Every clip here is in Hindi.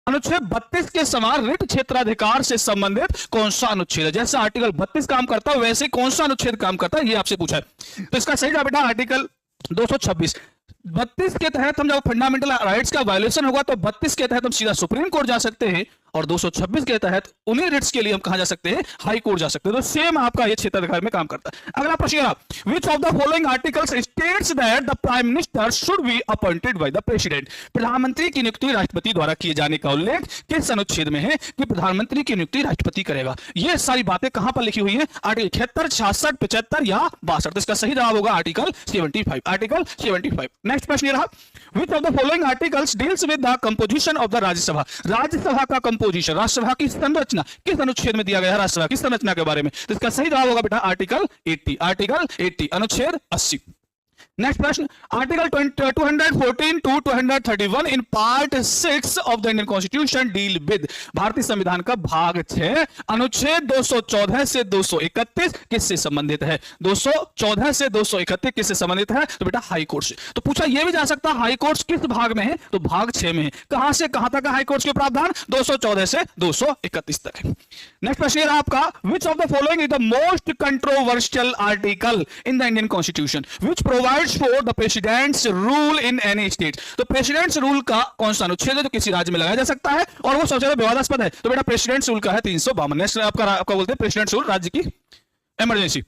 अनुच्छेद 32 के समान रिट क्षेत्राधिकार से संबंधित कौन सा अनुच्छेद है? जैसे आर्टिकल 32 काम करता है वैसे कौन सा अनुच्छेद काम करता है, ये आपसे पूछा है। तो इसका सही जवाब बेटा आर्टिकल 226। 32 के तहत हम जब फंडामेंटल राइट्स का वायलेशन होगा तो 32 के तहत हम सीधा सुप्रीम कोर्ट जा सकते हैं, और 226 के तहत उन्हीं रिट्स के लिए हम कहां जा सकते हैं? हाई कोर्ट जा सकते हैं। तो सेम आपका ये क्षेत्राधिकार में काम करता है। अगला प्रश्न, which of the following articles states that the prime minister should be appointed by the president? प्रधानमंत्री की नियुक्ति राष्ट्रपति द्वारा किए जाने का उल्लेख किस अनुच्छेद में है कि प्रधानमंत्री की नियुक्ति राष्ट्रपति करेगा? ये सारी बातें कहां पर लिखी हुई है? आर्टिकल 76, 66, 75 या 62? तो इसका सही जवाब होगा आर्टिकल 75। आर्टिकल 75। नेक्स्ट प्रश्न ये रहा, which of the following articles deals with the composition of the Rajya Sabha? Rajya Sabha का कंपोजिशन, राज्यसभा की संरचना किस अनुच्छेद में दिया गया है? राज्यसभा की संरचना के बारे में। तो इसका सही जवाब होगा बेटा आर्टिकल 80। आर्टिकल 80 अनुच्छेद 80। नेक्स्ट प्रश्न, article 214 to 231 in part 6 of the Indian constitution deal with? भारतीय संविधान का भाग 6 अनुच्छेद 214 से 231 किससे संबंधित है? 214 से 231 किससे संबंधित है? तो बेटा हाई कोर्ट से। तो पूछा यह भी जा सकता है हाई कोर्ट किस भाग में है? तो भाग 6 में है। कहां से कहां तक हाई कोर्ट के प्रावधान? 214 से 231 तक है। नेक्स्ट प्रश्न रहा आपका, which of the following is the most controversial article in the Indian constitution which provides for the presidents rule in any state? तो प्रेसिडेंट्स रूल का कौन सा अनुच्छेद है जो किसी राज्य में लगाया जा सकता है और वो सबसे ज्यादा विवादास्पद है? तो बेटा प्रेसिडेंट्स रूल का है 352। नेक्स्ट आपका बोलते हैं प्रेसिडेंट्स रूल, राज्य की emergency.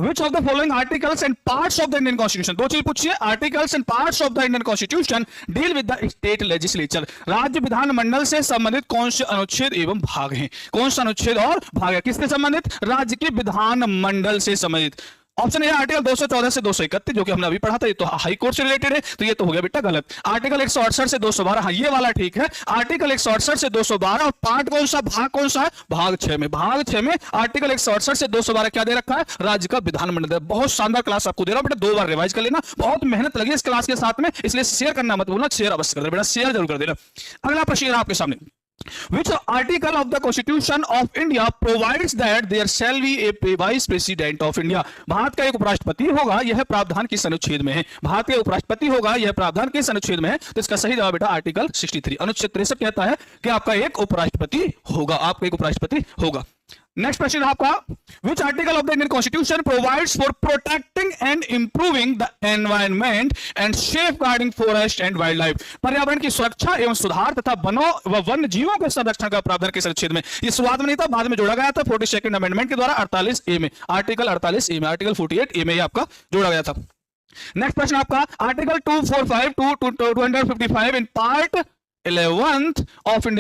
Which of the following articles and parts of the Indian Constitution? दो चीज पूछिए, articles and parts of the Indian constitution deal with the state legislature? राज्य विधानमंडल से संबंधित कौन से अनुच्छेद एवं भाग हैं? कौन सा अनुच्छेद और भाग है किससे संबंधित? राज्य के विधानमंडल से संबंधित। ऑप्शन ए आर्टिकल 214 से 231 जो कि हमने अभी पढ़ा था, ये तो हाई कोर्ट से रिलेटेड है, तो ये तो हो गया बेटा गलत। आर्टिकल 168 से 212, हाँ ये वाला ठीक है। आर्टिकल 168 से 212 और पार्ट कौन सा, भाग कौन सा है? भाग 6 में। भाग 6 में आर्टिकल 168 से 212 क्या दे रखा है? राज्य का विधानमंडल। बहुत शानदार क्लास आपको दे रहा हूं बेटा, 2 बार रिवाइज कर लेना। बहुत मेहनत लगी इस क्लास के साथ में, इसलिए शेयर करना मत भूलना, शेयर अवश्य कर देना बेटा, शेयर जरूर कर देना। अगला प्रश्न आपके सामने, which article of the Constitution of India provides that there shall be a vice president of India? Bharat का एक उपराष्ट्रपति होगा, यह प्रावधान किस अनुच्छेद में है? भारत का उपराष्ट्रपति होगा, यह प्रावधान किस अनुच्छेद में है? तो इसका सही जवाब बेटा आर्टिकल 63 अनुच्छेद 63 कहता है कि आपका एक उपराष्ट्रपति होगा, आपका एक उपराष्ट्रपति होगा। नेक्स्ट क्वेश्चन आपका, which article of the Indian constitution provides for protecting and improving the environment and safeguarding forest and wild life? पर्यावरण की सुरक्षा एवं सुधार तथा वनों व वन्य जीवों के संरक्षण का प्रावधान किस अनुच्छेद में? ये शुरुआत में नहीं था, बाद में जोड़ा गया था 42nd अमेंडमेंट के द्वारा 48A में। आर्टिकल 48A में, आर्टिकल 48A में आपका जोड़ा गया था। नेक्स्ट प्रश्न आपका, article 245 to 255 in part 11 of Indian